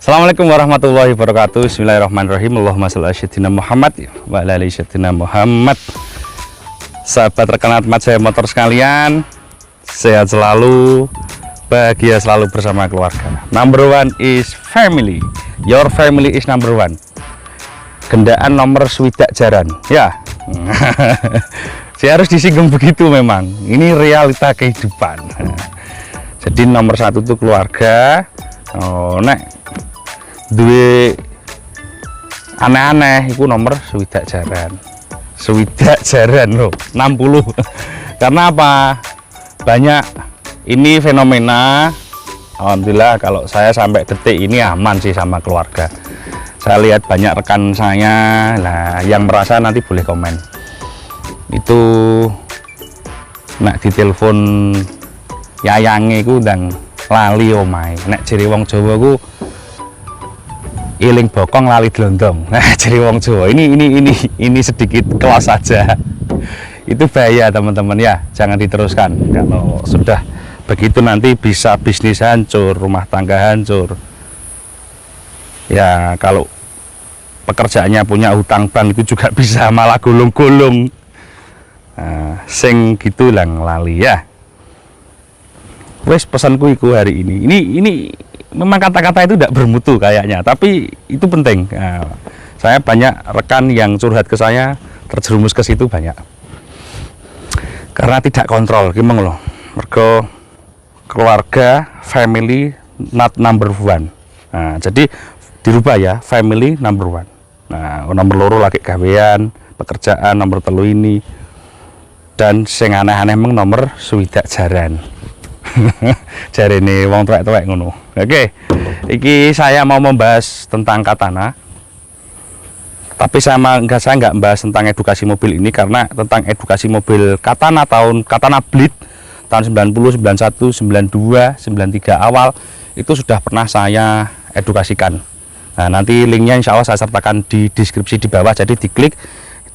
Assalamualaikum warahmatullahi wabarakatuh. Bismillahirrahmanirrahim. Allahumma shalli ala sayyidina Muhammad wa ala ali sayyidina Muhammad. Sahabat rekan Ahmad saya motor sekalian, sehat selalu, bahagia selalu bersama keluarga. Number one is family. Your family is number one. Gendaan nomor swidak jaran. Ya. Saya harus disinggung begitu memang. Ini realita kehidupan. Jadi nomor satu itu keluarga. Oh, nek duwe aneh-aneh itu nomor swidak jaran loh 60. Karena apa, banyak ini fenomena. Alhamdulillah kalau saya sampai detik ini aman sih sama keluarga. Saya lihat banyak rekan saya lah yang merasa, nanti boleh komen itu nak ditelepon yayange ku dan lali omai. Nek jere wong Jawa ku iling bokong lali glondong. Nah, jadi wong Jawa ini sedikit kelas saja. Itu bahaya teman-teman ya, jangan diteruskan. Kalau sudah begitu nanti bisa bisnis hancur, rumah tangga hancur. Ya kalau pekerjaannya punya hutang bank itu juga bisa malah gulung-gulung. Nah, sing gitu lang lali ya. Wes pesanku iku hari ini. Ini memang kata-kata itu tidak bermutu kayaknya, tapi itu penting. Nah, saya banyak rekan yang curhat ke saya, terjerumus ke situ banyak. Karena tidak kontrol, gimana loh? Mergo keluarga, family not number one. Nah, jadi dirubah ya, family number one. Nah, nomor loro lagi gawean, pekerjaan, nomor telu ini. Dan sing aneh-aneh meng nomor swidak jaran. Jarene wong tuwek-tuwek ngono. Oke. Iki saya mau membahas tentang katana. Tapi saya nggak membahas tentang edukasi mobil ini, karena tentang edukasi mobil katana Blade tahun 90, 91, 92, 93 awal itu sudah pernah saya edukasikan. Nah, nanti linknya insya Allah saya sertakan di deskripsi di bawah. Jadi diklik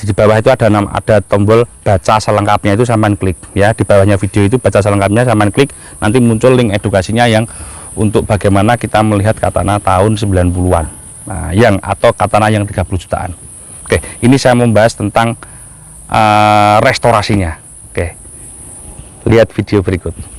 di bawah itu ada tombol baca selengkapnya, itu sampean klik ya. Di bawahnya video itu baca selengkapnya, sampean klik, nanti muncul link edukasinya yang untuk bagaimana kita melihat katana tahun 90-an. Nah, atau katana yang 30 jutaan. Oke, ini saya membahas tentang restorasinya. Oke. Lihat video berikut.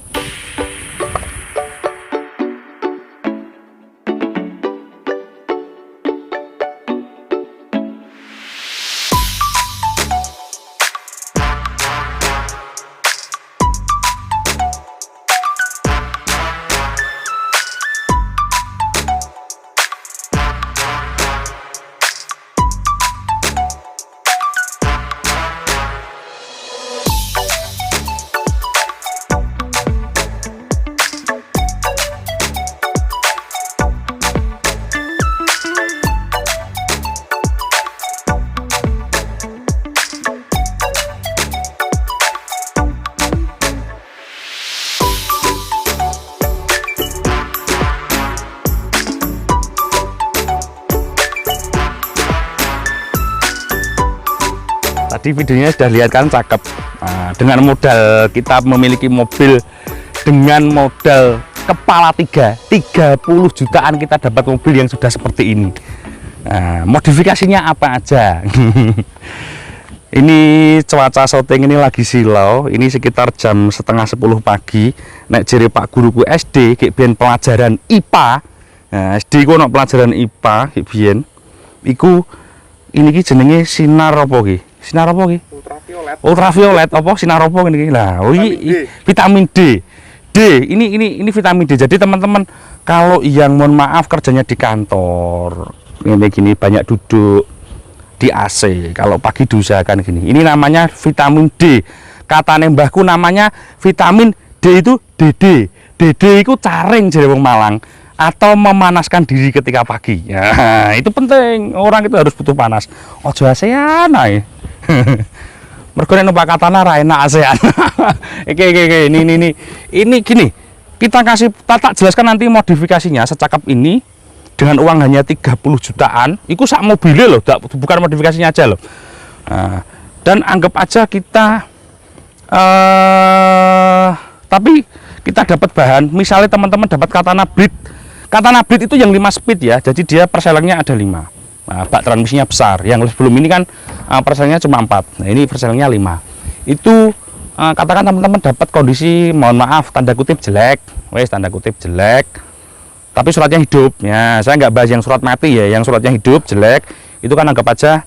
Di videonya sudah lihat kan, cakep. Nah, dengan modal kita memiliki mobil dengan modal kepala 30 jutaan kita dapat mobil yang sudah seperti ini. Nah, modifikasinya apa aja? Ini cuaca syuting ini lagi silau. Ini sekitar jam setengah 10 pagi. Nek jere Pak guruku SD kayak biyen pelajaran IPA. Nah, SD ku ono pelajaran IPA kayak biyen. Iku ini ki jenenge sinar apa ki? Sinar apa ki? Ultraviolet apa sinar apa ini? Lah, oh ini vitamin D. Ini vitamin D. Jadi teman-teman kalau yang mohon maaf kerjanya di kantor, ini gini banyak duduk di AC, kalau pagi diusahakan gini. Ini namanya vitamin D. Katane mbahku namanya vitamin D itu DD. DD itu caring jare wong Malang, atau memanaskan diri ketika pagi. Ya, itu penting. Orang itu harus butuh panas. Ojo ASEAN ae. Mergo nek numpak katana ra enak ASEAN. Ini gini. Kita tak jelaskan nanti modifikasinya secakap ini dengan uang hanya 30 jutaan. Itu sak mobilnya loh, bukan modifikasinya aja loh. Nah, dan anggap aja kita tapi kita dapat bahan, misalnya teman-teman dapat katana Blade Katana Blade itu yang 5 speed ya, jadi dia perselengnya ada 5. Nah, bak transmisinya besar. Yang sebelum ini kan perselengnya cuma 4. Nah, ini perselengnya 5. Itu katakan teman-teman dapat kondisi, mohon maaf, tanda kutip jelek, wes tanda kutip jelek, tapi suratnya hidup. Ya, saya nggak bahas yang surat mati ya, yang suratnya hidup jelek itu kan anggap aja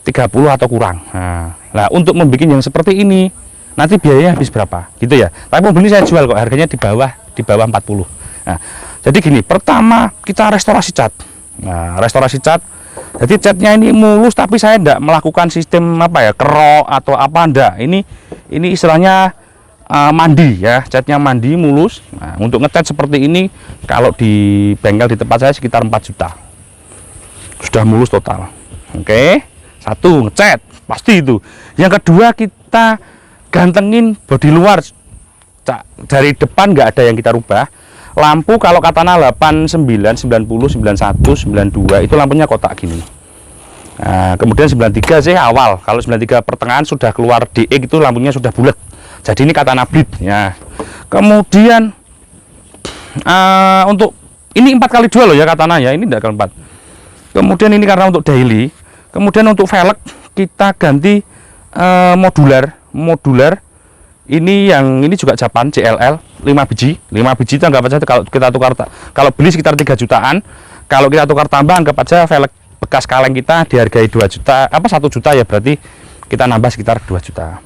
30 atau kurang. Nah, untuk membuat yang seperti ini nanti biayanya habis berapa gitu ya. Tapi mobil ini saya jual kok, harganya di bawah 40. Nah, jadi gini, pertama kita restorasi cat. Nah, restorasi cat, jadi catnya ini mulus, tapi saya tidak melakukan sistem apa ya, kerok atau apa, enggak. Ini istilahnya mandi ya, catnya mandi mulus. Nah, untuk ngecat seperti ini kalau di bengkel di tempat saya sekitar 4 juta sudah mulus total. Oke, satu ngecat pasti itu. Yang kedua, kita gantengin bodi luar. Dari depan nggak ada yang kita rubah. Lampu kalau Katana 89, 90, 91, 92 itu lampunya kotak gini. Nah, kemudian 93 sih awal. Kalau 93 pertengahan sudah keluar DE itu lampunya sudah bulat. Jadi ini Katana Blade ya. Kemudian untuk ini 4x2 loh ya Katana ya, ini tidak kali 4. Kemudian ini karena untuk daily. Kemudian untuk velg kita ganti modular. Ini yang ini juga Japan JLL 5 biji. 5 biji itu anggap aja kalau kita tukar, kalau beli sekitar 3 jutaan. Kalau kita tukar tambah anggap aja velg bekas kaleng kita dihargai 2 juta, apa 1 juta ya, berarti kita nambah sekitar 2 juta.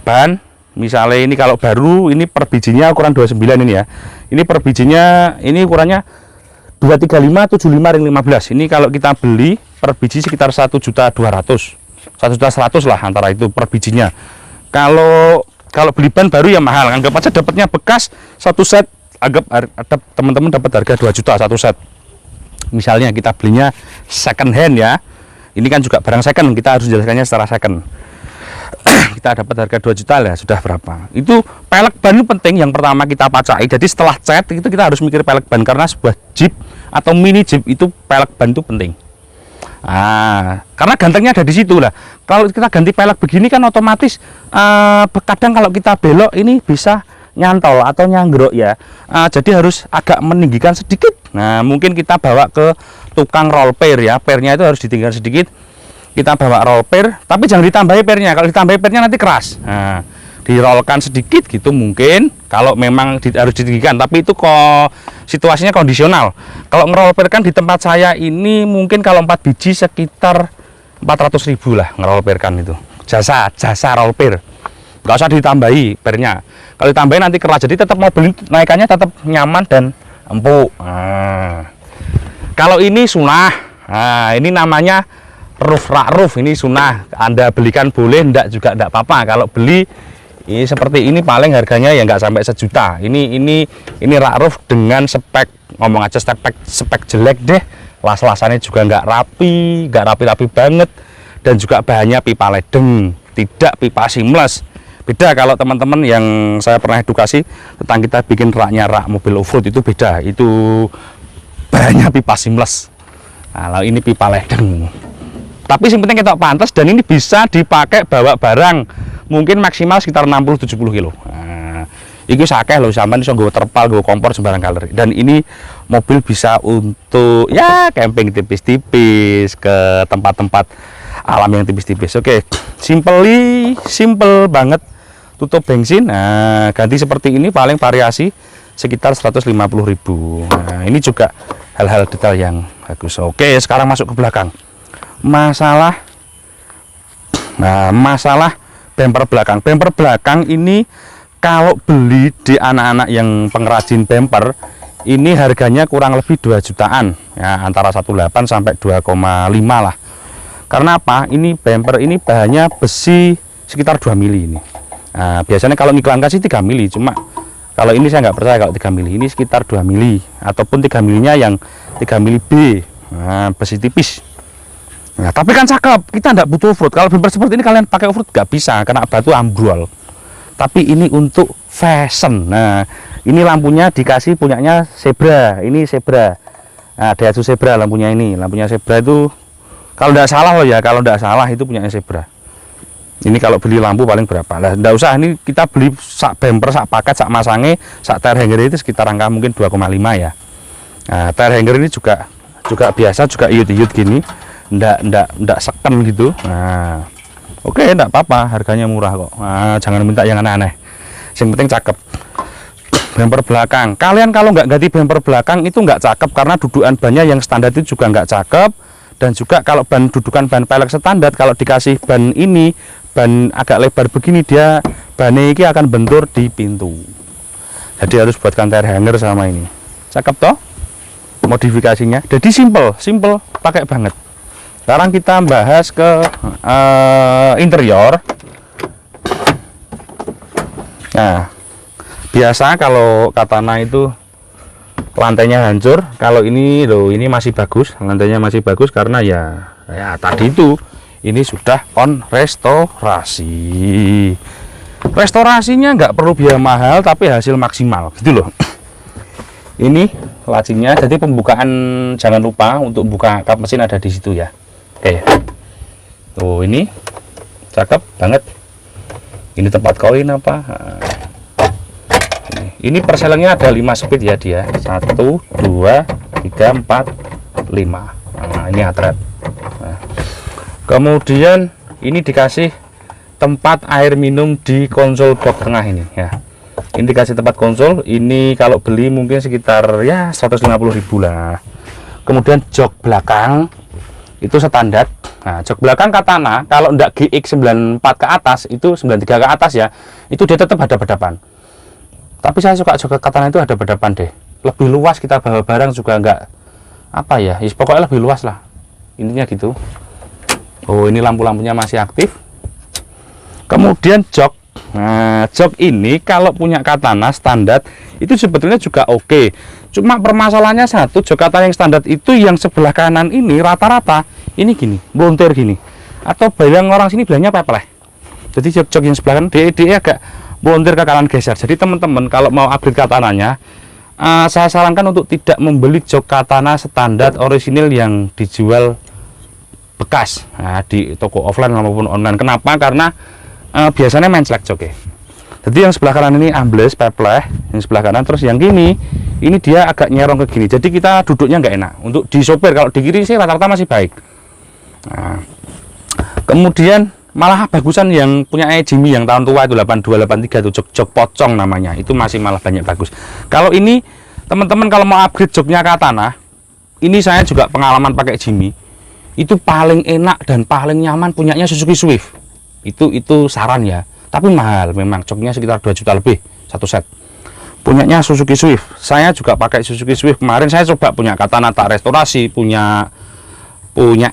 Ban misalnya ini kalau baru ini per bijinya ukuran 29 ini ya. Ini per bijinya ini ukurannya 235 75 ring 15. Ini kalau kita beli per biji sekitar 1.200.000, 1.100.000 lah antara itu per bijinya. Kalau beli ban baru ya mahal, anggap aja dapatnya bekas satu set, anggap teman-teman dapat harga 2 juta satu set. Misalnya kita belinya second hand ya, ini kan juga barang second, kita harus jelaskannya secara second. Kita dapat harga 2 juta lah, sudah berapa. Itu pelek ban itu penting, yang pertama kita pacai. Jadi setelah cat itu kita harus mikir pelek ban, karena sebuah Jeep atau mini Jeep itu pelek ban itu penting. Karena gantengnya ada di situ lah. Kalau kita ganti pelek begini kan otomatis kadang kalau kita belok ini bisa nyantol atau nyanggrok ya. Jadi harus agak meninggikan sedikit. Nah, mungkin kita bawa ke tukang roll pair ya. Pairnya itu harus ditinggikan sedikit. Kita bawa roll pair, tapi jangan ditambahi pairnya. Kalau ditambahi pairnya nanti keras. Nah, dirolkan sedikit gitu mungkin kalau memang harus ditinggikan, tapi itu kok situasinya kondisional. Kalau ngeroll pair kan di tempat saya ini mungkin kalau 4 biji sekitar 400.000 lah ngeroll pair kan itu. Jasa roll pair. Nggak usah ditambahi pairnya. Kalau ditambahi nanti keras, jadi tetap mobil naikannya tetap nyaman dan empuk. Kalau ini sunah. Ini namanya rak roof, ini sunah. Anda belikan boleh, enggak juga enggak apa-apa. Kalau beli ini seperti ini paling harganya ya nggak sampai 1 juta. Ini rak roof dengan spek, ngomong aja spek jelek deh. Las-lasannya juga nggak rapi banget, dan juga bahannya pipa ledeng, tidak pipa seamless. Beda kalau teman-teman yang saya pernah edukasi tentang kita bikin raknya rak mobil off-road itu beda. Itu bahannya pipa seamless. Kalau ini pipa ledeng. Tapi yang penting kita pantas, dan ini bisa dipakai bawa barang mungkin maksimal sekitar 60-70 kilo. Ini sakeh loh, sampai bisa gue terpal, gue kompor sembarang kali. Dan ini mobil bisa untuk ya camping tipis-tipis, ke tempat-tempat alam yang tipis-tipis. Oke, simple banget. Tutup bensin, ganti seperti ini paling variasi sekitar 150.000. Nah, ini juga hal-hal detail yang bagus. Oke, sekarang masuk ke belakang. Masalah bumper belakang. Bumper belakang ini kalau beli di anak-anak yang pengrajin bumper ini harganya kurang lebih 2 jutaan ya, antara 1,8 sampai 2,5 lah. Karena apa? Ini bumper ini bahannya besi sekitar 2 mili ini. Nah, biasanya kalau ngiklankan sih 3 mili, cuma kalau ini saya nggak percaya kalau 3 mili. Ini sekitar 2 mili ataupun 3 milinya yang 3 mili B. Nah, besi tipis. Nah, tapi kan cakep, kita tidak butuh off-road. Kalau bumper seperti ini kalian pakai off-road nggak bisa, kena batu ambrol. Tapi ini untuk fashion. Nah, ini lampunya dikasih punyanya Zebra. Ini Zebra. Nah, Daihatsu Zebra lampunya ini. Lampunya Zebra itu kalau tidak salah loh ya, kalau tidak salah itu punyanya Zebra. Ini kalau beli lampu paling berapa? Lah, tidak usah. Ini kita beli sak bumper, sak paket, sak masange, sak tire hanger itu sekitar angka mungkin 2,5 ya. Nah, tire hanger ini juga biasa, juga iut-iut gini, ndak seken gitu. Nah, oke, ndak apa-apa, harganya murah kok. Nah, jangan minta yang aneh-aneh, yang penting cakep. Bumper belakang, kalian kalau nggak ganti bumper belakang itu nggak cakep, karena dudukan bannya yang standar itu juga nggak cakep. Dan juga kalau dudukan ban pelek standar, kalau dikasih ban ini, ban agak lebar begini, dia bannya ini akan bentur di pintu. Jadi harus buatkan tire hanger sama ini. Cakep toh modifikasinya. Jadi simple pakai banget. Sekarang kita bahas ke interior. Nah, biasa kalau Katana itu lantainya hancur. Kalau ini loh, ini masih bagus, lantainya masih bagus karena ya tadi itu ini sudah on restorasi. Restorasinya nggak perlu biaya mahal, tapi hasil maksimal gitu loh. Ini lacinya, jadi pembukaan jangan lupa untuk buka kap mesin ada di situ ya. Oke, tuh ini cakep banget. Ini tempat koin apa? Ini perselengnya ada 5 speed ya dia. 1, 2, 3, 4, 5. Nah, ini atret. Nah, kemudian ini dikasih tempat air minum di konsol box tengah ini ya. Ini dikasih tempat konsol. Ini kalau beli mungkin sekitar ya 150.000 lah. Kemudian jok belakang itu standar. Nah, jok belakang Katana kalau enggak GX 94 ke atas, itu 93 ke atas ya, itu dia tetap hadap-hadapan. Tapi saya suka jok Katana itu hadap-hadapan deh, lebih luas, kita bawa barang juga enggak apa ya, pokoknya lebih luas lah, intinya gitu. Oh, ini lampu-lampunya masih aktif. Kemudian jok. Nah, jok ini kalau punya Katana standar itu sebetulnya juga oke. Cuma permasalahannya satu, jok Katana yang standar itu yang sebelah kanan ini rata-rata ini gini, blontir gini. Atau bilang orang sini bilangnya pepleh. Jadi jok-jok yang sebelah kanan dia agak blontir ke kanan geser. Jadi teman-teman kalau mau upgrade Katananya, saya sarankan untuk tidak membeli jok Katana standar orisinil yang dijual bekas, nah, di toko offline maupun online. Kenapa? Karena biasanya menclek joknya. Jadi yang sebelah kanan ini ambles, pepleh, yang sebelah kanan. Terus yang kini, ini dia agak nyerong ke gini. Jadi kita duduknya nggak enak. Untuk di sopir, kalau di kiri sih rata-rata masih baik. Nah, kemudian malah bagusan yang punya Jimmy yang tahun tua itu 82, 83 itu jok pocong namanya. Itu masih malah banyak bagus. Kalau ini teman-teman kalau mau upgrade joknya Katana, ini saya juga pengalaman pakai Jimmy. Itu paling enak dan paling nyaman punyanya Suzuki Swift. Itu saran ya. Tapi mahal memang, joknya sekitar 2 juta lebih satu set. Punyanya Suzuki Swift. Saya juga pakai Suzuki Swift. Kemarin saya coba punya Katana tak restorasi, punya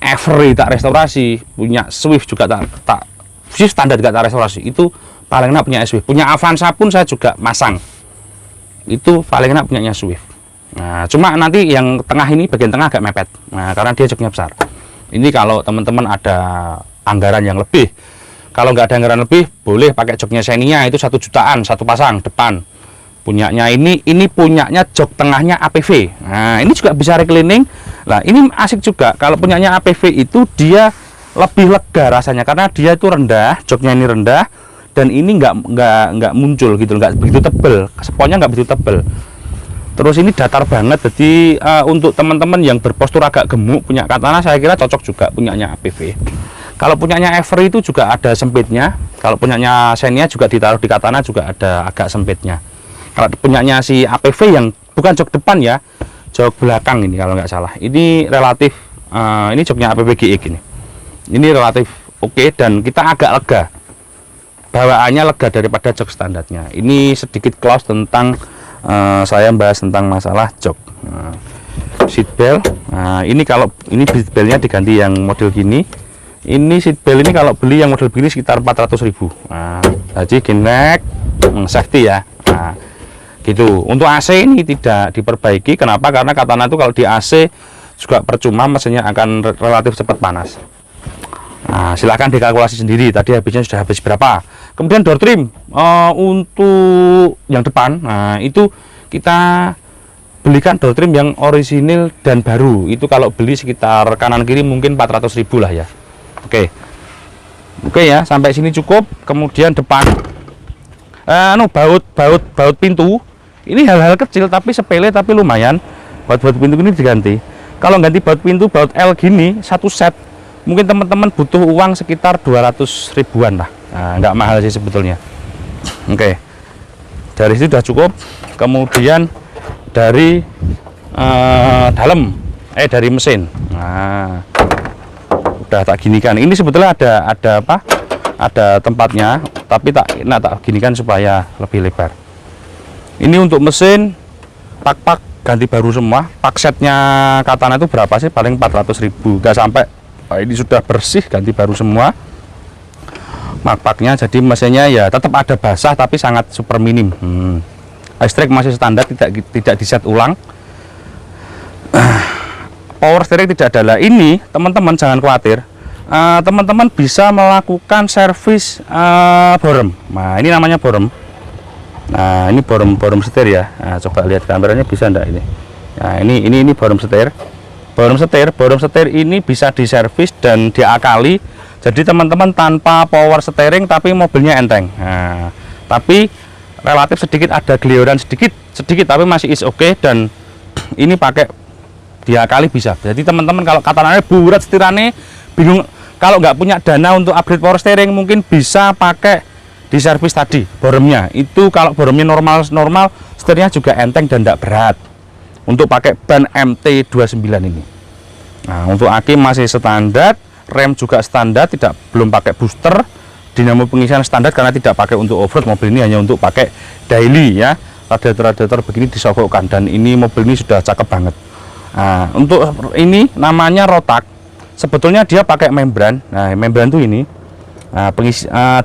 Every tak restorasi, punya Swift juga tak Swift standar juga tak restorasi. Itu paling enak punya Swift. Punya Avanza pun saya juga masang. Itu paling enak punyanya Swift. Nah, cuma nanti yang tengah ini bagian tengah agak mepet. Nah, karena dia joknya besar. Ini kalau teman-teman ada anggaran yang lebih. Kalau nggak ada anggaran lebih, boleh pakai joknya Xenia, itu 1 jutaan satu pasang depan. Punyanya ini punyanya jok tengahnya APV. Nah, ini juga bisa reclining. Nah, ini asik juga. Kalau punyanya APV itu dia lebih lega rasanya karena dia itu rendah, joknya ini rendah dan ini nggak muncul gitu, nggak begitu tebel. Sponnya nggak begitu tebel. Terus ini datar banget. Jadi untuk teman-teman yang berpostur agak gemuk punya Katana, saya kira cocok juga punyanya APV. Kalau punyanya Every itu juga ada sempitnya. Kalau punyanya Xenia juga ditaruh di Katana juga ada agak sempitnya. Kalau punyanya si APV yang bukan jok depan ya, jok belakang ini kalau nggak salah. Ini relatif, ini joknya APV GX ini. Ini relatif oke dan kita agak lega. Bawaannya lega daripada jok standarnya. Ini sedikit close tentang saya bahas tentang masalah jok. Seatbelt. Nah, ini kalau ini seatbeltnya diganti yang model gini. Ini seatbelt ini kalau beli yang model begini sekitar 400.000. Nah, jadi genek safety ya. Nah, gitu. Untuk AC ini tidak diperbaiki. Kenapa? Karena Katana itu kalau di AC juga percuma, mesinnya akan relatif cepat panas. Nah, silahkan dikalkulasi sendiri. Tadi habisnya sudah habis berapa. Kemudian door trim untuk yang depan. Nah, itu kita belikan door trim yang orisinil dan baru. Itu kalau beli sekitar kanan kiri mungkin 400.000 lah ya. Oke ya, sampai sini cukup. Kemudian depan baut pintu ini hal-hal kecil tapi sepele tapi lumayan. baut pintu ini diganti. Kalau ganti baut pintu, baut L gini satu set, mungkin teman-teman butuh uang sekitar 200 ribuan lah. Nah, nggak mahal sih sebetulnya. Oke, dari situ sudah cukup. Kemudian dari dari mesin. Nah, udah tak ginikan. Ini sebetulnya ada apa? Ada tempatnya, tapi tak ginikan supaya lebih lebar. Ini untuk mesin, pak ganti baru semua. Pak setnya Katana itu berapa sih? Paling 400.000, gak sampai. Ini sudah bersih, ganti baru semua. Pak-paknya, jadi mesinnya ya tetap ada basah, tapi sangat super minim. Listrik masih standar, tidak diset ulang. Power steering tidak ada. Lah ini teman-teman jangan khawatir. Teman-teman bisa melakukan servis borem. Nah, ini namanya borem. Nah, ini borem setir ya. Nah, coba lihat kameranya, bisa enggak ini? Nah, ini borem setir. Borem setir ini bisa diservis dan diakali. Jadi teman-teman tanpa power steering tapi mobilnya enteng. Nah, tapi relatif sedikit ada gelioran sedikit tapi masih is oke, dan ini pakai diakali bisa. Jadi teman-teman kalau Katananya burat setirannya, bingung kalau nggak punya dana untuk upgrade power steering, mungkin bisa pakai di servis tadi boremnya. Itu kalau boremnya normal setirnya juga enteng dan tidak berat. Untuk pakai ban MT29 ini. Nah, untuk aki masih standar, rem juga standar, belum pakai booster, dinamo pengisian standar karena tidak pakai untuk off-road. Mobil ini hanya untuk pakai daily ya. Radiator begini disogokkan, dan ini mobil ini sudah cakep banget. Nah, untuk ini namanya rotak. Sebetulnya dia pakai membran. Nah, membran tuh ini. Nah,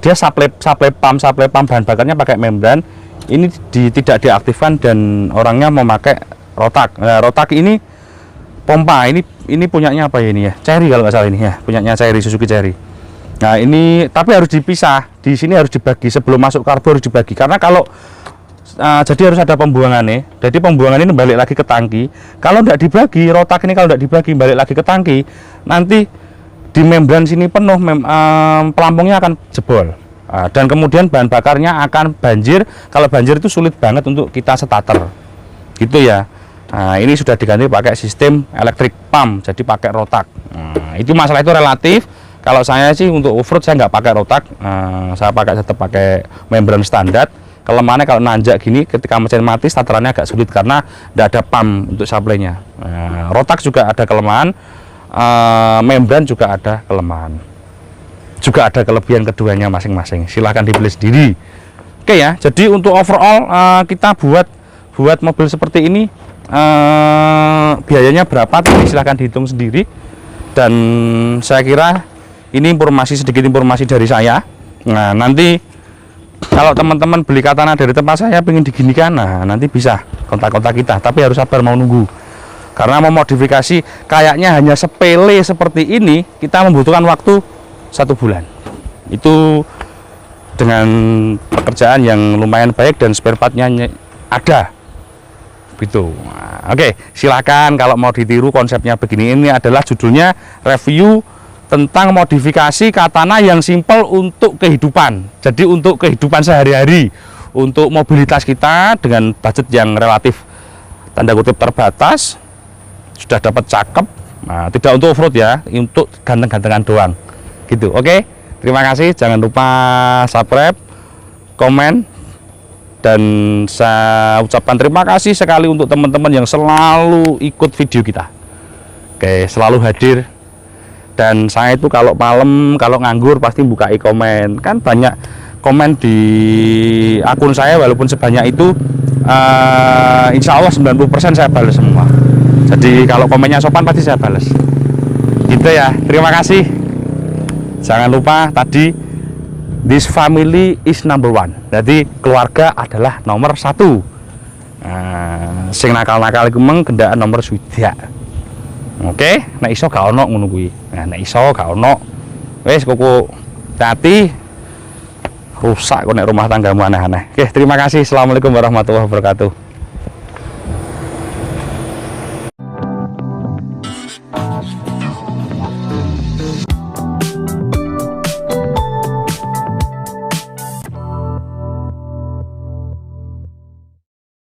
dia supply pump bahan bakarnya pakai membran. Ini tidak diaktifkan dan orangnya memakai rotak. Nah, rotak ini pompa. Ini punyanya apa ya ini ya? Cherry kalau nggak salah ini ya. Punyanya Cherry, Suzuki Cherry. Nah, ini tapi harus dipisah. Di sini harus dibagi sebelum masuk karbo, harus dibagi. Karena kalau jadi harus ada pembuangannya. Jadi pembuangan ini balik lagi ke tangki. Kalau tidak dibagi, rotak ini kalau tidak dibagi balik lagi ke tangki, nanti di membran sini penuh, pelampungnya akan jebol. Dan kemudian bahan bakarnya akan banjir. Kalau banjir itu sulit banget untuk kita starter. Gitu ya. Nah, ini sudah diganti pakai sistem electric pump, jadi pakai rotak. Nah, itu masalah itu relatif. Kalau saya sih untuk off-road saya nggak pakai rotak. Saya tetap pakai membran standar. Kelemahannya kalau nanjak gini, ketika mesin mati starterannya agak sulit karena tidak ada pump untuk supply-nya. Rotak juga ada kelemahan, membran juga ada kelemahan, juga ada kelebihan keduanya masing-masing. Silahkan dipilih sendiri. Oke ya, jadi untuk overall kita buat mobil seperti ini, biayanya berapa? Silahkan dihitung sendiri. Dan saya kira ini sedikit informasi dari saya. Nah, nanti kalau teman-teman beli Katana dari tempat saya pengen diginikan, nah nanti bisa kontak-kontak kita, tapi harus sabar, mau nunggu. Karena memodifikasi kayaknya hanya sepele seperti ini, kita membutuhkan waktu 1 bulan. Itu dengan pekerjaan yang lumayan baik dan spare partnya ada. Gitu. Nah, oke, silakan kalau mau ditiru konsepnya begini. Ini adalah judulnya review tentang modifikasi Katana yang simple untuk kehidupan. Jadi untuk kehidupan sehari-hari, untuk mobilitas kita dengan budget yang relatif tanda kutip terbatas, sudah dapat cakep. Nah, tidak untuk off-road ya, untuk ganteng-gantengan doang. Gitu. Oke. Terima kasih, jangan lupa subscribe, komen, dan saya ucapkan terima kasih sekali untuk teman-teman yang selalu ikut video kita. Oke, selalu hadir. Dan saya itu kalau malam, kalau nganggur pasti buka komen. Kan banyak komen di akun saya, walaupun sebanyak itu, insya Allah 90% saya balas semua. Jadi kalau komennya sopan pasti saya balas. Gitu ya, terima kasih. Jangan lupa tadi, this family is number one. Jadi keluarga adalah nomor 1. Sing nakal-nakal iku meng kendaan nomor swidak. Oke, nek iso gak ono ngono kuwi. Nah, nek iso gak ono, wis koko hati rusak kok nek rumah tanggamu aneh-aneh. Oke, terima kasih. Assalamualaikum warahmatullahi wabarakatuh.